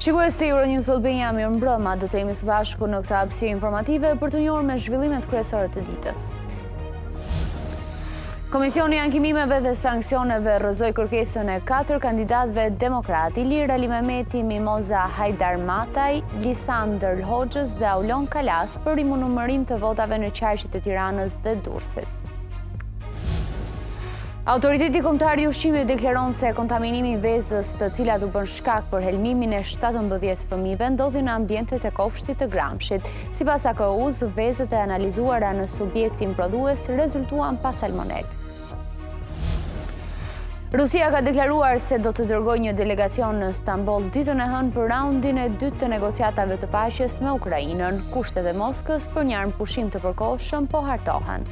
Shikues të Euronews Albania, mirëmbrëma, do të jemi së bashku në këtë hapësirë informative për të njohur me zhvillimet kryesore të ditës. Komisioni i Ankimimeve dhe Sanksioneve rrëzoi kërkesën e 4 kandidatëve demokrat: Ilir Ali Mehmeti, Mimoza Hajdarmataj, Lisandër Hoxhës dhe Aulon Kalas për rinumërim të votave në qarqet e Tiranës dhe Durrësit. Autoriteti Kombëtar i Ushqimit deklaron se kontaminimi i vezës, të cilat u bën shkak për helmimin e 17 fëmijëve, ndodhi në ambientet e kopshtit të Gramshit. Sipas AKU-s, vezët e analizuara në subjektin prodhues rezultuan pa salmonel. Rusia ka deklaruar se do të dërgojë një delegacion në Stamboll ditën e hënë për raundin e dytë të negociatave të paqes me Ukrainën. Kushtet e Moskës për një armëpushim të përkohshëm po hartohen.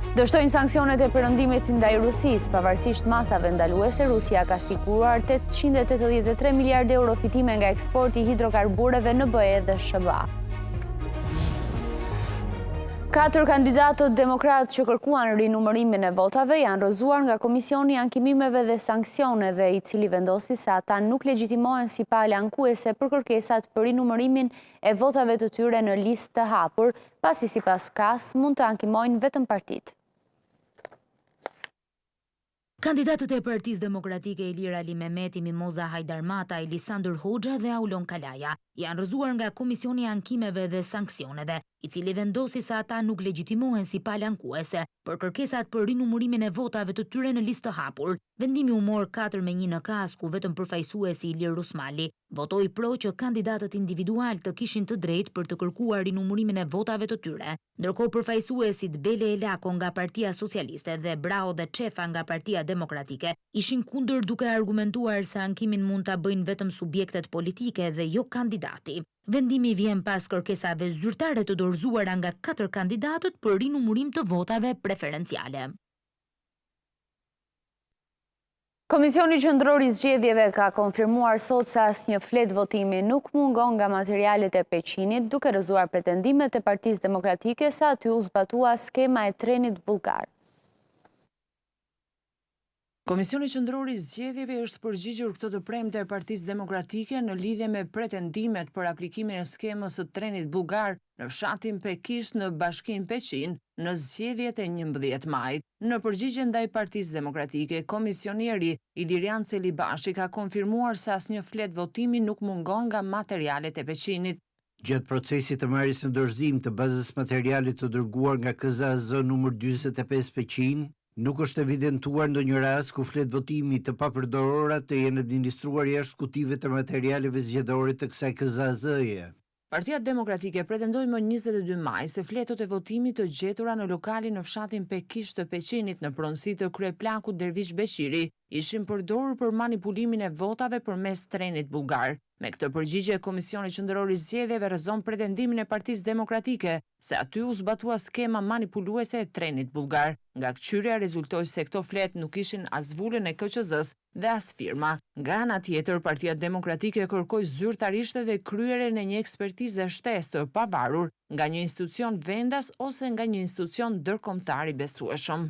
Dështojnë sanksionet e perëndimit ndaj Rusisë, pavarësisht masave ndaluese. Rusia ka siguruar 883 miliardë euro fitime nga eksporti i hidrokarbureve në BE dhe SBA. 4 kandidatët demokratë që kërkuan rinumërimin e votave janë rrëzuar nga Komisioni i Ankimimeve dhe Sanksioneve, i cili vendosi se ata nuk legjitimohen si palë ankuese për kërkesat për rinumërimin e votave të tyre në listë të hapur, pasi sipas KAS mund të ankimojnë vetëm partitë. Kandidatët e Partisë Demokratike Ilir Ali Mehmeti, Mimoza Hajdarmataj, Lisandër Hoxha dhe Aulon Kalaja janë rrëzuar nga Komisioni i Ankimeve dhe Sanksioneve, i cili vendosi se ata nuk legjitimohen si palë ankuese për kërkesat për rinumërimin e votave të tyre në listë të hapur. Vendimi u mor 4-1 në KAS, ku vetëm përfaqësuesi Ilir Rusmali votoi pro që kandidatët individual të kishin të drejtë për të kërkuar rinumërimin e votave të tyre. Ndërkohë përfaqësuesit Bele Elako nga Partia Socialiste dhe Brao dhe Çefa nga Partia Demokratike ishin kundër, duke argumentuar se ankimin mund ta bëjnë vetëm subjektet politike dhe jo kandidati. Vendimi vjen pas kërkesave zyrtare të dorëzuara nga 4 kandidatët për rinumërim të votave preferenciale. Komisioni Qendror i Zgjedhjeve ka konfirmuar sot se asnjë flet votimi nuk mungon nga materialet e Peqinit, duke rrëzuar pretendimet e Partisë Demokratike se aty u zbatua skema e trenit bullgar. Komisioni Qendror i Zgjedhjeve është përgjigjur këtë të premte e Partisë Demokratike në lidhje me pretendimet për aplikimin e skemës së trenit bullgar në fshatin Pekish në Bashkinë Peqin në zgjedhjet e 11 majit. Në përgjigje ndaj Partisë Demokratike, komisionieri Ilirian Celibashi ka konfirmuar se asnjë flet votimi nuk mungon nga materialet e Peqinit. Gjatë procesit të marrjes në dorëzim të bazës materialit të dërguar nga KZAZ numër 45 Peqin, nuk është evidentuar ndonjë rast ku flet votimi të papërdorura të jenë administruar jashtë kutive të materialeve zgjedhore të kësaj KZAZ-je. Partia Demokratike pretendoi më 22 maj se fletët e votimit të gjetura në lokalin në fshatin Pekish të Peqinit në pronësi të kryeplakut Dervish Beqiri ishin përdorur për manipulimin e votave përmes trenit bullgar. Me këtë përgjigje, Komisioni Qendror i Zgjedhjeve rrëzon pretendimin e Partisë Demokratike se aty u zbatua skema manipuluese e trenit bullgar. Nga këqyrja rezultoi se këto flet nuk ishin as vulën e KQZ-s dhe as firma. Nga ana tjetër, Partia Demokratike kërkoi zyrtarisht edhe kryerjen e një ekspertize shtesë të pavarur nga një institucion vendas ose nga një institucion ndërkombëtar i besueshëm.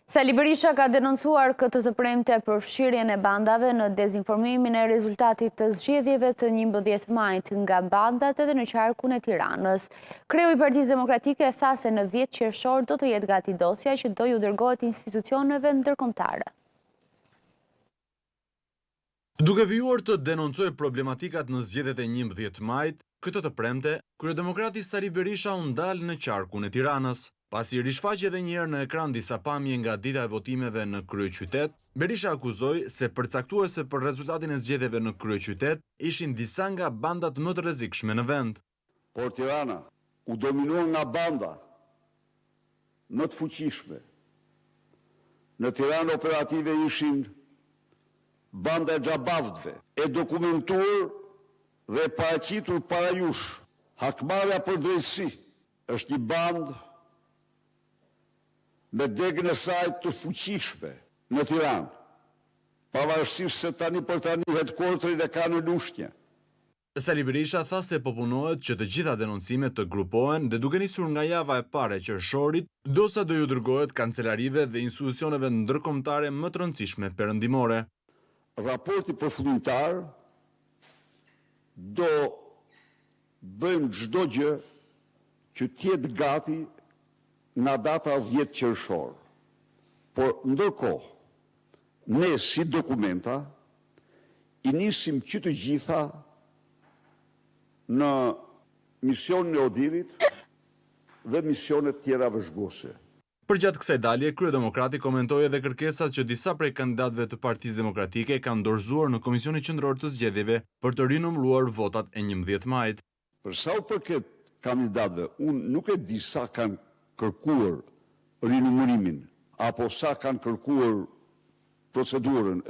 Sali Berisha ka denoncuar këtë të premte për fshirjen e bandave në dezinformimin e rezultatit të zgjedhjeve të 11 majit nga bandat edhe në qarkun e Tiranës. Kreu i Partisë Demokratike tha se në 10 qershor do të jetë gati dosja që do ju dërgohet institucioneve ndërkombëtare. Duke vijuar të denoncojë problematikat në zgjedhjet e 11 majit, këtë të premte, kryedemokrati Sali Berisha u ndal në qarkun e Tiranës. Pasi rishfaqi edhe një herë në ekran disa pamje nga dita e votimeve në kryeqytet, Berisha akuzoi se përcaktuese për rezultatin e zgjedhjeve në kryeqytet ishin disa nga bandat më të rrezikshme në vend. Por Tirana u dominuar nga banda më të fuqishme. Në Tiranë operative ishin banda e xhabavdve, e dokumentuar dhe paraqitur para jush. Hakmarrja për drejtësi është një bandë me degën e saj të fuqishme në Tiranë, pavarësisht se tani për tani headquarterin e ka në Lushnjë. Sali Berisha tha se po punohet që të gjitha denoncimet të grupohen dhe duke nisur nga java e parë e qershorit, dosa do ju dërgohet kancelarive dhe institucioneve ndërkombëtare më të rëndësishme perëndimore. raporti përfundimtar do bëjmë çdo gjë që t'jetë gati nga data 10 qershor. Por ndërkohë, ne si dokumenta i nisim që të gjitha në misionin e Odirit dhe misionet tjera vëzhguese. Përgjatë kësaj dalje, Kryedemokrati komentoi edhe kërkesat që disa prej kandidatëve të Partisë Demokratike kanë dorëzuar në Komisionin Qendror të Zgjedhjeve për të rinumëruar votat e 11 majit. Për sa u përket kandidatëve, unë nuk e di sa kanë kërkuar rinumërimin, apo sa kanë kërkuar procedurën,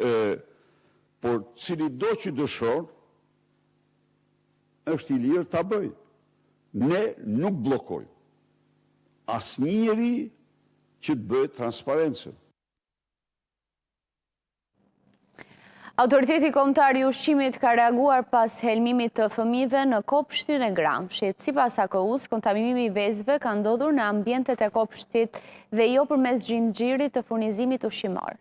por cili do që dëshon, është i lirë ta bëj. Ne nuk blokojmë asnjëri që të bëjë transparencën. Autoriteti kombëtar i ushqimit ka reaguar pas helmimit të fëmijëve në kopshtin e Gramshit. Sipas AKU-s, kontaminimi i vezëve ka ndodhur në ambientet e kopshtit dhe jo përmes xhinxhirit të furnizimit ushqimor.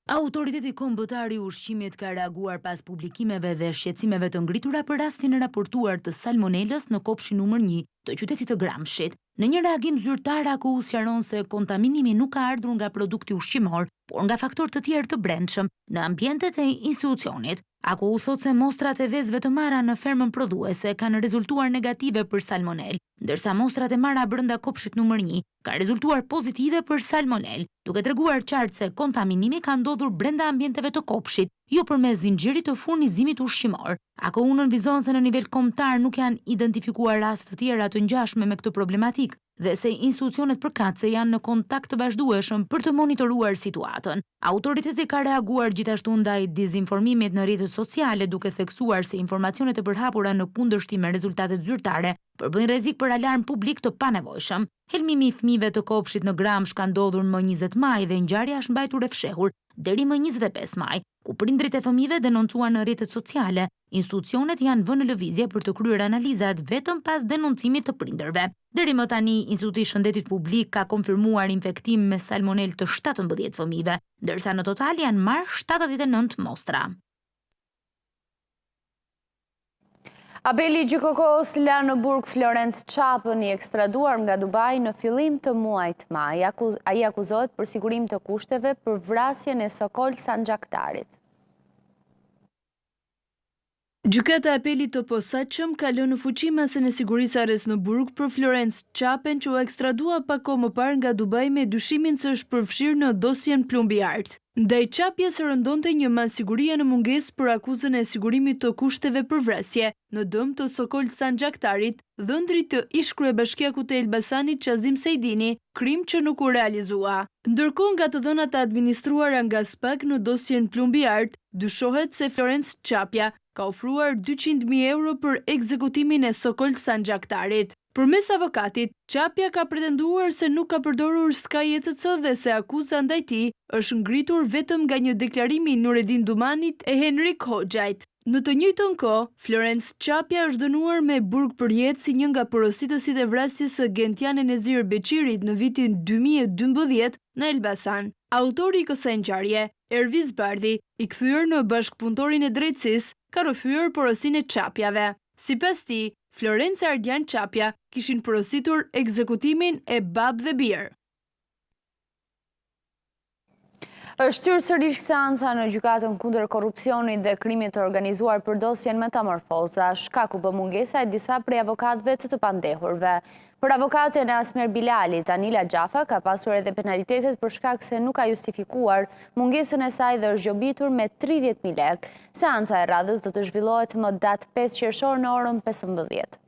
Autoriteti kombëtar i ushqimit ka reaguar pas publikimeve dhe shqetësimeve të ngritura për rastin e raportuar të salmonelës në kopshin numër 1 të qytetit të Gramshit. Në një reagim zyrtar, AKU sqaron se kontaminimi nuk ka ardhur nga produkti ushqimor, por nga faktorë të tjerë të brendshëm në ambientet e institucionit. AKU thot se mostrat e vezëve të marra në fermën prodhuese kanë rezultuar negative për salmonel, ndërsa mostrat e marra brenda kopshit numër 1 ka rezultuar pozitive për salmonel, duke treguar qartë se kontaminimi ka ndodhur brenda ambienteve të kopshit, jo përmes zinxhirit të furnizimit ushqimor. AKU nënvizon se në nivel kombëtar nuk janë identifikuar raste të tjera të ngjashme me këtë problematik dhe se institucionet përkatëse janë në kontakt të vazhdueshëm për të monitoruar situatën. Autoriteti ka reaguar gjithashtu ndaj dezinformimit në rrjetet sociale, duke theksuar se informacionet e përhapura në kundërshtim me rezultatet zyrtare përbëjnë rrezik për alarm publik të panevojshëm. Helmimi i fëmijëve të kopshit në Gramsh ka ndodhur më 20 maj dhe ngjarja është mbajtur e fshehur deri më 25 maj, ku prindrit e fëmijëve denoncuan në rrjetet sociale. Institucionet janë vënë në lëvizje për të kryer analizat vetëm pas denoncimit të prindërve. Deri më tani, Instituti i Shëndetit Publik ka konfirmuar infektim me salmonel të 17 fëmijëve, ndërsa në total janë marrë 79 mostra. Apeli i GJKK-s la në burg Florence Çapën i ekstraduar nga Dubai në fillim të muajit maj. Ai akuzohet për sigurim të kushteve për vrasjen e Sokol Sanxhaktarit. Gjykata e apelit të posaçëm ka lënë në fuqi masën e sigurisë arrest në burg për Florence Çapën, që u ekstradua pak kohë më parë nga Dubai me dyshimin se është përfshirë në dosjen Plumbi Art. Ndaj Çapjes rëndonte një masë sigurie në mungesë për akuzën e sigurimit të kushteve për vrasje në dëm të Sokol Sanxhaktarit, dhëndrit të ish kryebashkiakut të Elbasanit Qazim Sejdini, krim që nuk u realizua. Ndërkohë, nga të dhënat e administruara nga SPAK në dosjen Plumbi Art, dyshohet se Florence Çapja ka ofruar 200.000 euro për ekzekutimin e Sokol Sanxhaktarit. Përmes avokatit, Çapja ka pretenduar se nuk ka përdorur Sky ETC dhe se akuza ndaj tij është ngritur vetëm nga një deklarim i Nureddin Dumanit e Henrik Hoxhait. Në të njëjtën kohë, Florence Çapja është dënuar me burg për jetë si një nga porositësit e vrasjes së Gentiane Nezir Beqirit në vitin 2012 në Elbasan. Autori i kësaj ngjarje, Erviz Bardhi, i kthyer në bashkëpunëtorin e drejtësisë, ka rrëfyer porosinë e Çapjave. Sipas tij, Florence Ardian Çapja kishin porositur ekzekutimin e babë dhe birë. Është hyrë sërish seanca në gjykatën kundër korrupsionit dhe krimit të organizuar për dosjen Metamorfoza, shkaku bë mungesa e disa prej avokatëve të pandehurve. Për avokaten e Asmer Bilalit, Anila Gjafa ka pasur edhe penalitetet për shkak se nuk ka justifikuar mungesën e saj dhe është gjobitur me 30.000 lekë. Seanca e radhës do të zhvillohet më datë 5 qershor në orën 15.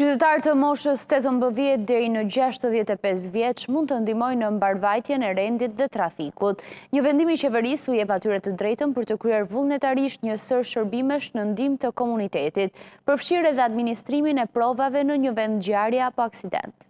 Qytetarë të moshës 18 deri në 65 vjeç mund të ndihmojnë në mbarvajtjen e rendit dhe trafikut. Një vendim i qeverisë u jep atyre të drejtën për të kryer vullnetarisht një sër shërbimesh në ndihmë të komunitetit, përfshirë edhe administrimin e provave në një vend ngjarje apo aksident.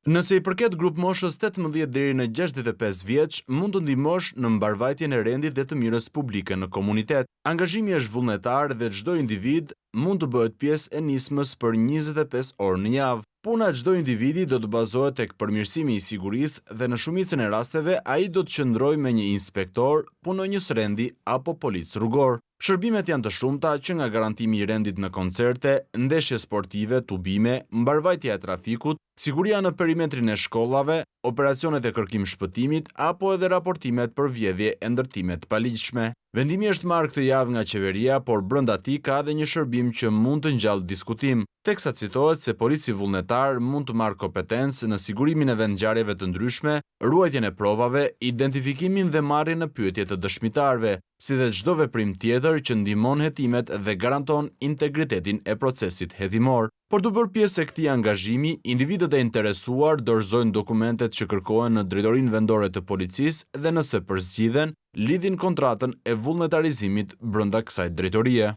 Nëse i përket grup moshës 18 deri në 65 vjeç, mund të ndihmosh në mbarvajtjen e rendit dhe të mirës publike në komunitet. Angazhimi është vullnetar dhe çdo individ mund të bëhet pjesë e nismës për 25 orë në javë. Puna e çdo individi do të bazohet tek përmirësimi i sigurisë dhe në shumicën e rasteve ai do të qëndrojë me një inspektor, punonjës rendi apo polic rrugor. Shërbimet janë të shumta që nga garantimi i rendit në koncerte, ndeshje sportive, tubime, mbarvajtja e trafikut, siguria në perimetrin e shkollave, operacionet e kërkim shpëtimit apo edhe raportimet për vjedhje e ndërtime të paligjshme. Vendimi është marrë këtë javë nga qeveria, por brenda tij ka edhe një shërbim që mund të ngjallë diskutim, teksa citohet se polici vullnetar mund të marrë kompetencë në sigurimin e vendngjarjeve të ndryshme, ruajtjen e provave, identifikimin dhe marrjen në pyetje të dëshmitarëve, si dhe çdo veprim tjetër që ndihmon hetimet dhe garanton integritetin e procesit hetimor. Por të bërë pjesë e këtij angazhimi, individët e interesuar dorëzojnë dokumentet që kërkohen në drejtorinë vendore të policisë dhe nëse përzgjidhen, lidhin kontratën e vullnetarizimit brenda kësaj drejtorie.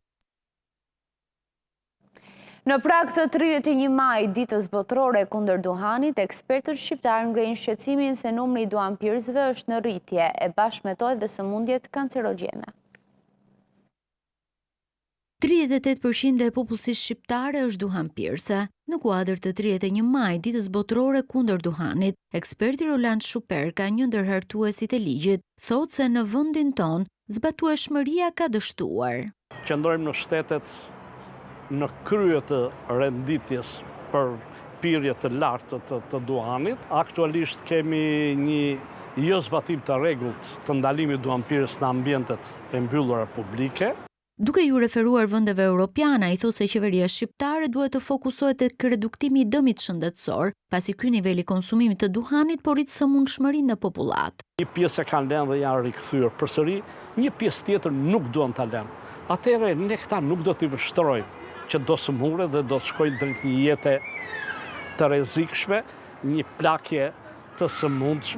Në prag të 31 maj, ditës botërore kundër duhanit, ekspertët shqiptar ngrejnë shqetësimin se numri i duhanpirësve është në rritje e bashkëmetohet dhe sëmundjet kancerogjene. 38% e popullsisë shqiptare është duhanpirëse. Në kuadër të 31 maj, ditës botërore kundër duhanit, eksperti Roland Shuperka, një ndër hartuesit e ligjit, thotë se në vendin ton zbatueshmëria ka dështuar. Qëndrojmë në shtetet në krye të renditjes për pirje të lartë të duhanit. Aktualisht kemi një jo zbatim të rregullt të ndalimit duhanpirës në ambientet e mbyllura publike. Duke ju referuar vendeve europiana, i thotë se qeveria shqiptare duhet të fokusohet tek reduktimi i dëmit shëndetësor, pasi ky niveli konsumimit të duhanit po rrit sëmundshmërinë në popullat. Një pjesë e kanë lënë dhe janë rikthyer përsëri, një pjesë tjetër nuk duan ta lënë. Atëherë ne këta nuk do t'i vështrojmë që do sëmurë dhe do të shkojnë drejt një jete të rrezikshme, një plakje të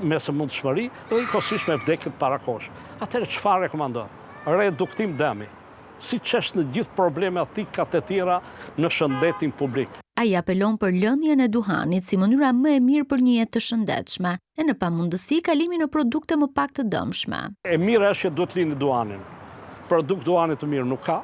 me sëmundshmëri dhe njëkohësisht me vdekje të parakosh. Atëherë çfarë rekomandon? Reduktim dëmi. Si që është në gjithë problematikat e tjera në shëndetin publik. Ai apelon për lëndjen e duhanit si mënyra më e mirë për një jetë të shëndetshme e në pamundësi kalimi në produkte më pak të dëmshme. E mirë është që duhet lini duhanin. Produkt duhanit të mirë nuk ka,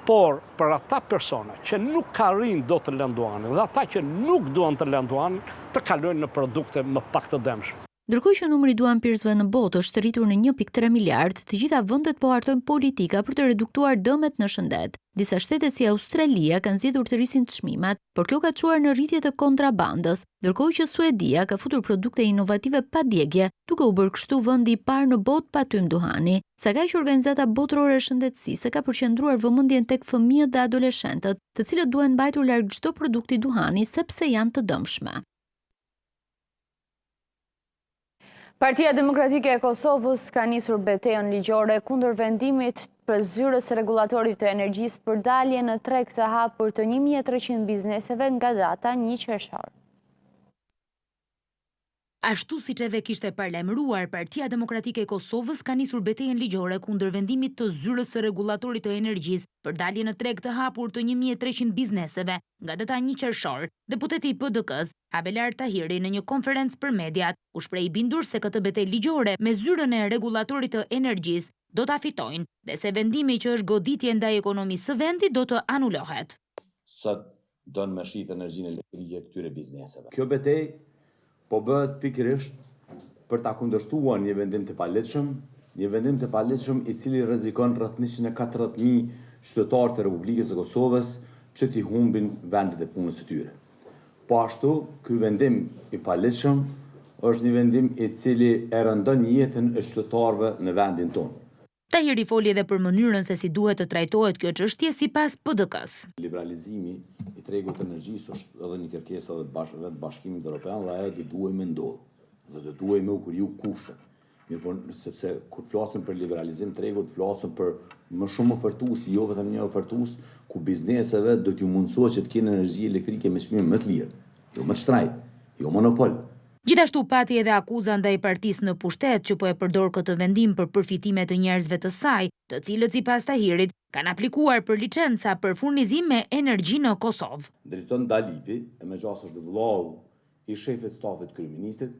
por për ata persona që nuk arrin do të lënë duhanin dhe ata që nuk duan të lënë duhanin të kalojnë në produkte më pak të dëmshme. Ndërkohë që numri i duhanpirësve në botë është rritur në 1.3 miliard, të gjitha vendet po hartojnë politika për të reduktuar dëmet në shëndet. Disa shtete si Australia kanë zgjedhur të rrisin çmimet, por kjo ka çuar në rritje të kontrabandës, ndërkohë që Suedia ka futur produkte inovative pa djegje, duke u bërë kështu vendi i parë në botë pa tym duhani. Sa ka që Organizata Botërore e Shëndetësisë ka përqendruar vëmendjen tek fëmijët dhe adoleshentët, të cilët duhen mbajtur larg çdo produkti duhani sepse janë të dëmshme. Partia Demokratike e Kosovës ka nisur betejën ligjore kundër vendimit për zyrës rregullatorit të energjisë për dalje në treg të hapur të 1300 bizneseve nga data 1 qershor. Ashtu siç edhe kishte parlemëruar, Partia Demokratike e Kosovës ka nisur betejën ligjore kundër vendimit të zyrës së rregullatorit të energjisë për dalje në treg të hapur të 1300 bizneseve nga data 1 qershor. Deputeti i PDK-s, Abelar Tahiri, në një konferencë për mediat, u shpreh i bindur se këtë betejë ligjore me zyrën e rregullatorit të energjisë do ta fitojnë dhe se vendimi që është goditje ndaj ekonomisë së vendit do të anulohet. Sot don me shit energjinë elektrike këtyre bizneseve. Kjo betejë po bëhet pikërisht për ta kundërshtuar një vendim të paligjshëm, i cili rrezikon rreth 140.000 qytetarë të Republikës së Kosovës që t'i humbin vendet e punës së tyre. Po ashtu, ky vendim i paligjshëm është një vendim i cili e rëndon jetën e qytetarëve në vendin tonë. Tahiri foli edhe për mënyrën se si duhet të trajtohet kjo çështje sipas PDK-s. Liberalizimi i tregut të energjisë është edhe një kërkesë edhe Bashkimit Evropian dhe ajo do duhet me ndodhë dhe do duhet me u kriju kushtet. Mirë, sepse kur flasim për liberalizim të tregut, flasim për më shumë ofertues, jo vetëm një ofertues ku bizneseve do t'ju mundësohet që të kenë energji elektrike me çmim më të lirë, jo më shtrajt, jo monopol. Gjithashtu pati edhe akuza ndaj partisë në pushtet që po e përdor këtë vendim për përfitime të njerëzve të saj, të cilët sipas Tahirit kanë aplikuar për licenca për furnizim me energji në Kosovë. Drejton Dalipi, e me gjasë është vllau i shefit stafit kryeministrit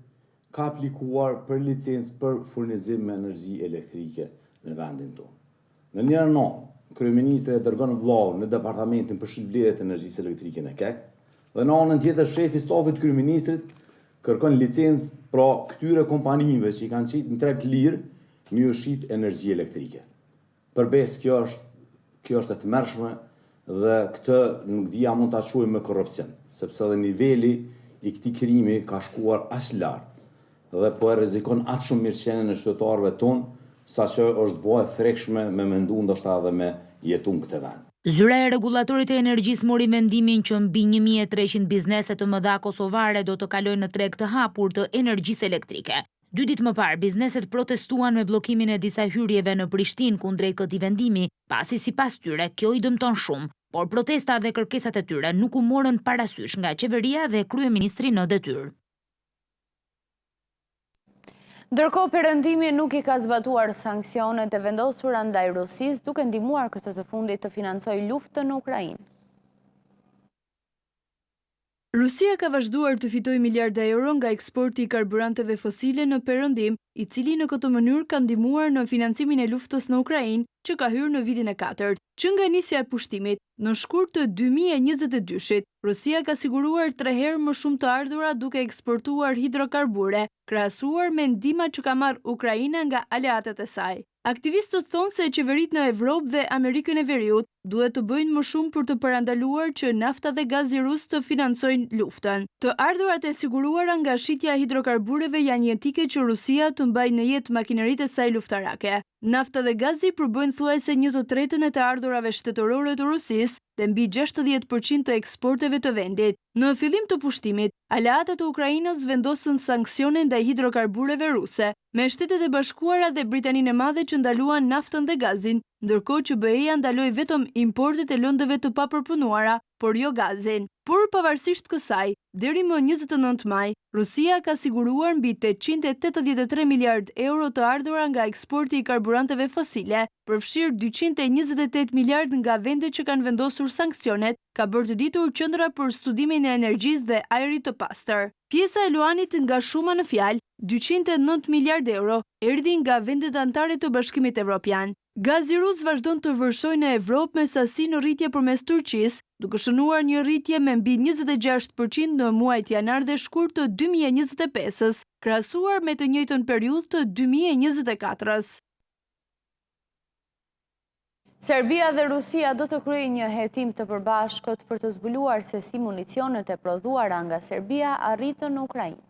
ka aplikuar për licencë për furnizim me energji elektrike në vendin tonë. Në një anë, kryeministri e dërgon vllau në departamentin për shitblerje të energjisë elektrike në Kek, dhe në anën tjetër shefi stafit kryeministrit kërkon licencë pra këtyre kompanive që i kanë qitë në treg lirë me u shit energji elektrike. Përbes kjo është e tmerrshme dhe këtë nuk di a mund ta quajmë me korrupsion, sepse dhe niveli i këtij krimi ka shkuar aq lart dhe po e rrezikon aq shumë mirëqenien e qytetarëve tonë, saqë është bëhe frekshme me mendu ndoshta edhe me jetun këtë vend. Zyra e Rregullatorit të Energjisë mori mendimin që mbi 1300 biznese të mëdha kosovare do të kalojnë në treg të hapur të energjisë elektrike. 2 ditë më parë, bizneset protestuan me bllokimin e disa hyrjeve në Prishtinë kundrejt këtij vendimi, pasi sipas tyre kjo i dëmton shumë, por protesta dhe kërkesat e tyre nuk u morën parasysh nga qeveria dhe kryeministri në detyrë. Ndërkohë, Perëndimi nuk i ka zbatuar sanksionet e vendosura ndaj Rusisë, duke ndihmuar këtë të fundit të financojë luftën në Ukrainë. Rusia ka vazhduar të fitojë miliarda euro nga eksporti i karburanteve fosile në Perëndim, i cili në këtë mënyrë ka ndihmuar në financimin e luftës në Ukrainë, që ka hyrë në vitin e 4. Që nga nisja e pushtimit, në shkurt të 2022-shit, Rusia ka siguruar 3 herë më shumë të ardhura duke eksportuar hidrokarbure, krahasuar me ndihmat që ka marrë Ukraina nga aleatët e saj. Aktivistët thonë se qeveritë në Evropë dhe Amerikën e Veriut duhet të bëjnë më shumë për të parandaluar që nafta dhe gazi rus të financojnë luftën. Të ardhurat e siguruara nga shitja e hidrokarbureve janë jetike që Rusia të mbajë në jetë makineritë e saj luftarake. Nafta dhe gazi përbëjnë thuajse 1/3 e të ardhurave shtetërore të Rusisë dhe mbi 60% të eksporteve të vendit. Në fillim të pushtimit, aleatët e Ukrainës vendosën sanksione ndaj hidrokarbureve ruse, me Shtetet e Bashkuara dhe Britaninë e Madhe që ndaluan naftën dhe gazin, ndërkohë që BE-ja ndaloi vetëm importet e lëndëve të papërpunuara, por jo gazin. Por pavarësisht kësaj, deri më 29 maj, Rusia ka siguruar mbi 883 miliard euro të ardhura nga eksporti i karburanteve fosile, përfshirë 228 miliard nga vendet që kanë vendosur sanksionet, ka bërë të ditur Qendra për Studimin e Energjisë dhe Ajrit të Pastër. Pjesa e luanit nga shuma në fjalë, 209 miliard euro, erdhi nga vendet anëtare të Bashkimit Evropian. Gazi rus vazhdon të vërshojë në Evropë me sasi në rritje përmes Turqisë, duke shënuar një rritje me mbi 26% në muajt janar dhe shkurt të 2025-s, krahasuar me të njëjtën periudhë të 2024-s. Serbia dhe Rusia do të kryejnë një hetim të përbashkët për të zbuluar se si municionet e prodhuara nga Serbia arritën në Ukrainë.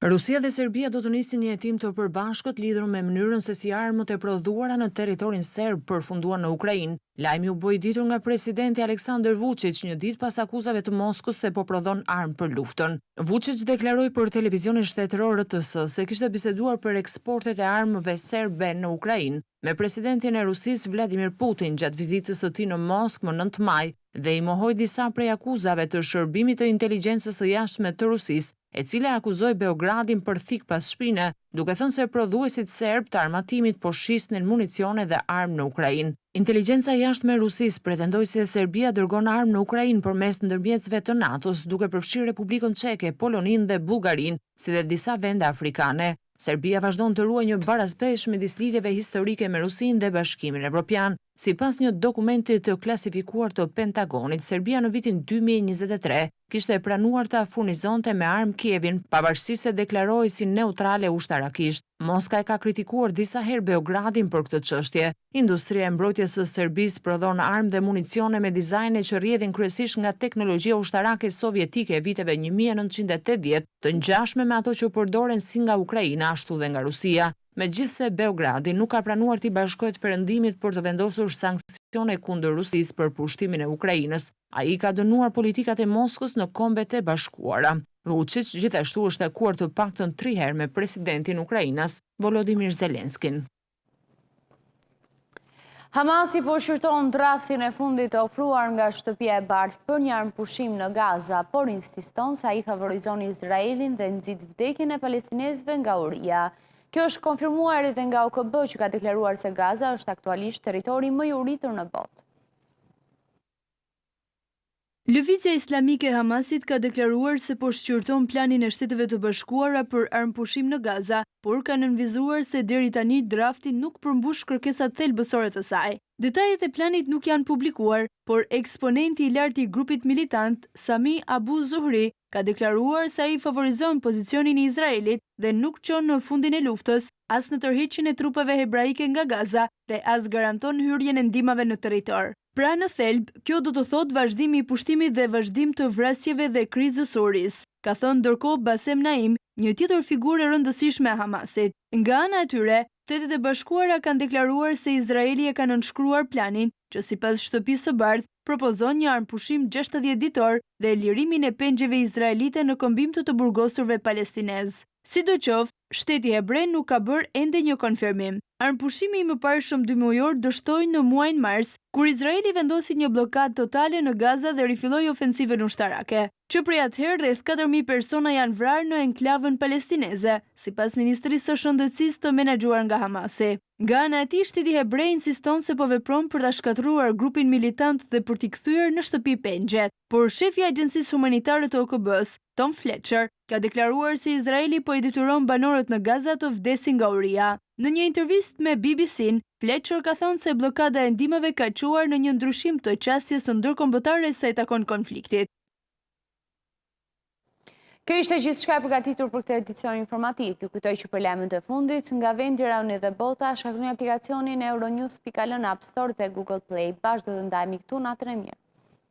Rusia dhe Serbia do të nisin një hetim të përbashkët lidhur me mënyrën se si armët e prodhuara në territorin serb përfunduan në Ukrainë. Lajmi u bë i ditur nga presidenti Aleksandar Vučić një ditë pas akuzave të Moskës se po prodhon armë për luftën. Vučić deklaroi për televizionin shtetëror RTS se kishte biseduar për eksportet e armëve serbe në Ukrainë me presidentin e Rusisë Vladimir Putin gjatë vizitës së tij në Moskë më 9 maj dhe i mohoi disa prej akuzave të shërbimit të inteligjencës së jashtme të Rusisë, e cila akuzoi Beogradin për thik pas shpine, duke thënë se prodhuesit serb të armatimit po shisnin municione dhe armë në Ukrainë. Inteligjenca jashtme e Rusisë pretendoi se Serbia dërgon armë në Ukrainë përmes ndërmjetësve të NATO-s, duke përfshirë Republikën Çeke, Poloninë dhe Bullgarinë, si dhe disa vende afrikane. Serbia vazhdon të ruajë një barazpesh midis lidhjeve historike me Rusinë dhe Bashkimin Evropian. Sipas një dokumenti të klasifikuar të Pentagonit, Serbia në vitin 2023 kishte pranuar të furnizonte me armë Kievin, pavarësisht se deklaroi si neutrale ushtarakisht. Moska e ka kritikuar disa herë Beogradin për këtë çështje. Industria e mbrojtjes së Serbisë prodhon armë dhe municione me dizajne që rrjedhin kryesisht nga teknologjia ushtarake sovjetike e viteve 1980, të ngjashme me ato që përdoren si nga Ukraina ashtu dhe nga Rusia. Megjithse Beogradi nuk ka pranuar t'i bashkohet Perëndimit për të vendosur sanksione kundër Rusisë për pushtimin e Ukrainës, ai ka dënuar politikat e Moskës në Kombet e Bashkuara. Vučić gjithashtu është takuar të paktën 3 herë me presidentin Ukrainas, Volodymyr Zelenskin. Hamasi po shqyrton draftin e fundit të ofruar nga Shtëpia e Bardhë për një armëpushim në Gaza, por insiston se ai favorizon Izraelin dhe nxit vdekjen e palestinezëve nga uria. Kjo është konfirmuar edhe nga OKB që ka deklaruar se Gaza është aktualisht territori më i uritur në botë. Lëvizja Islamike Hamasit ka deklaruar se po shqyrton planin e Shteteve të Bashkuara për armëpushim në Gaza, por ka nënvizuar se deri tani drafti nuk përmbush kërkesat thelbësore të saj. Detajet e planit nuk janë publikuar, por eksponenti i lartë i grupit militant, Sami Abu Zuhri, ka deklaruar se ai favorizon pozicionin e Izraelit dhe nuk çon në fundin e luftës, as në tërheqjen e trupave hebraike nga Gaza dhe as garanton hyrjen e ndihmave në territor. Pra në thelb, kjo do të thot vazhdimi i pushtimit dhe vazhdim të vrasjeve dhe krizës suris, ka thënë ndërkohë Basem Naim, një tjetër figurë e rëndësishme e Hamasit. Nga ana e tyre, Shtetet e Bashkuara kanë deklaruar se Izraeli e ka nënshkruar planin që sipas Shtëpisë së Bardhë propozon një armëpushim 60 ditor dhe lirimin e pengjeve izraelite në kombim të burgosurve palestinez. Sidoqoftë, Shteti Hebre nuk ka bërë ende një konfirmim. Armëpushimi i mëparshëm 2 mujor dështoi në muajin mars, kur Izraeli vendosi një blokadë totale në Gaza dhe rifilloi ofensivën ushtarake. Që prej atëherë rreth 4.000 persona janë vrarë në enklavën palestineze, sipas Ministrisë së Shëndetësisë të menaxhuar nga Hamasi. Nga ana e tij, Shteti Hebrej insiston se po vepron për ta shkatëruar grupin militant dhe për t'i kthyer në shtëpi pengjet. Por shefi i Agjencisë Humanitare të OKB-s, Tom Fletcher, ka deklaruar se Izraeli po i detyron banorët në Gaza të vdesin nga uria. Në një intervistë me BBC-n, Fletcher ka thënë se blokada e ndihmave ka çuar në një ndryshim të qasjes së ndërkombëtare sa i takon konfliktit. Kjo ishte gjithçka e përgatitur për këtë edicion informativ. Ju kujtoj që për lajmet e fundit, nga vendi, rauni dhe bota, shkarkuni aplikacionin Euronews.al në App Store dhe Google Play. Bashkë do të ndajemi këtu, natën e mirë.